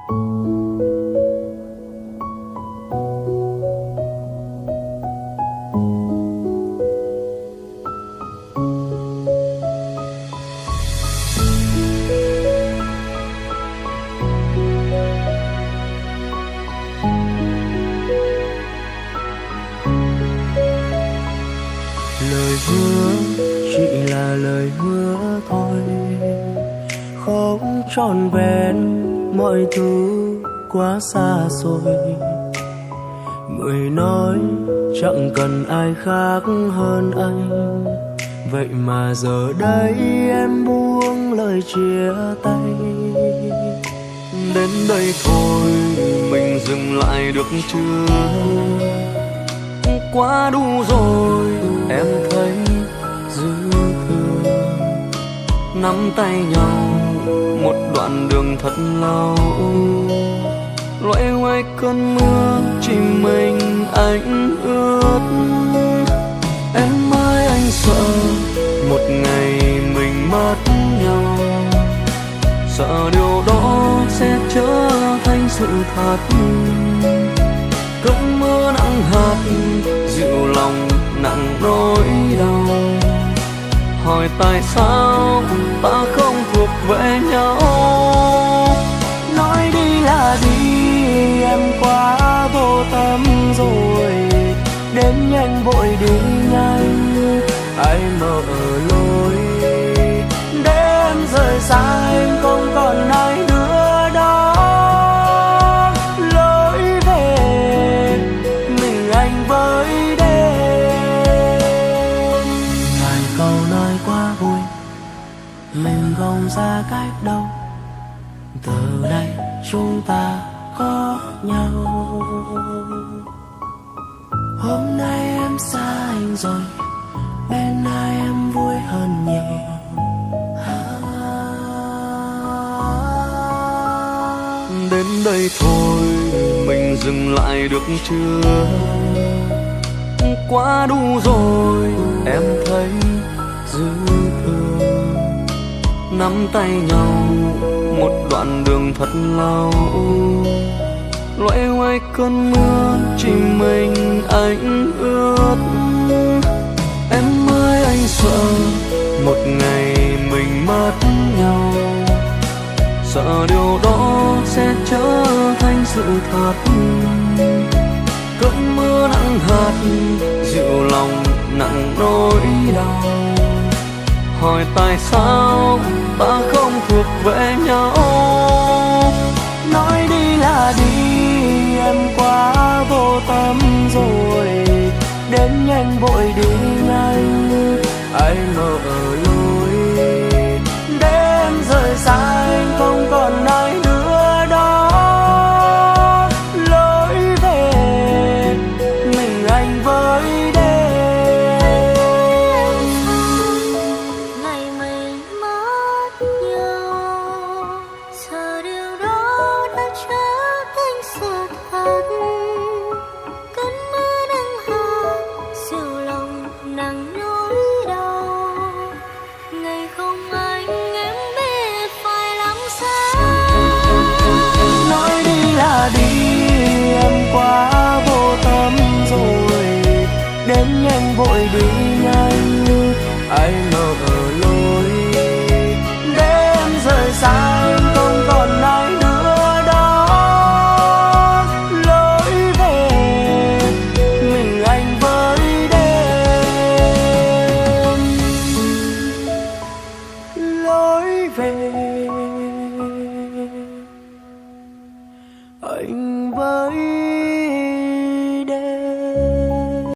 Lời hứa chỉ là lời hứa thôi, không trọn vẹn, mọi thứ quá xa rồi. Người nói chẳng cần ai khác hơn anh, vậy mà giờ đây em buông lời chia tay. Đến đây thôi mình dừng lại được chưa? Quá đủ rồi em thấy dư thừa. Nắm tay nhau một đoạn đường thật lâu, loay hoay cơn mưa chỉ mình anh ướt. Em ơi anh sợ một ngày mình mất nhau, sợ điều đó sẽ trở thành sự thật. Cơn mưa nặng hạt dịu lòng nặng nỗi đau, hỏi tại sao ta không thuộc về nhau. Nói đi là đi, em quá vô tâm rồi. Đến nhanh vội đi nhanh, ai mở lối để em rời xa em không còn ai nữa đó. Lối về mình anh với đêm. Ngàn câu nói quá vui, mình không xa cách đâu. Từ đây chúng ta có nhau. Hôm nay em xa anh rồi, bên ai em vui hơn nhiều. Đến đây thôi mình dừng lại được chưa? Quá đủ rồi em thấy dư thừa. Nắm tay nhau một đoạn đường thật lâu, loay hoay cơn mưa chỉ mình anh ướt. Em ơi anh sợ một ngày mình mất nhau, sợ điều đó sẽ trở thành sự thật. Cơn mưa nặng hạt dịu lòng nặng nỗi đau, hỏi tại sao ta không thuộc về nhau. Nói đi là đi, em quá vô tâm rồi. Đến nhanh vội đi nhanh, ai mở lối để em rời xa anh không còn ai nữa đó. Lối về mình anh với đêm. Ngày mình mất nhau, giờ điều đó đã trở thành sự thật. Cơn mưa nặng hạt dịu lòng nặng nỗi đau, ngày không anh em biết phải làm sao. Nói đi là đi, em quá vô tâm rồi. Đến nhanh vội đi nhanh, ai mở lối để em rời xa em không còn ai nữa đó. Lối về mình anh với đêm. Lối về anh với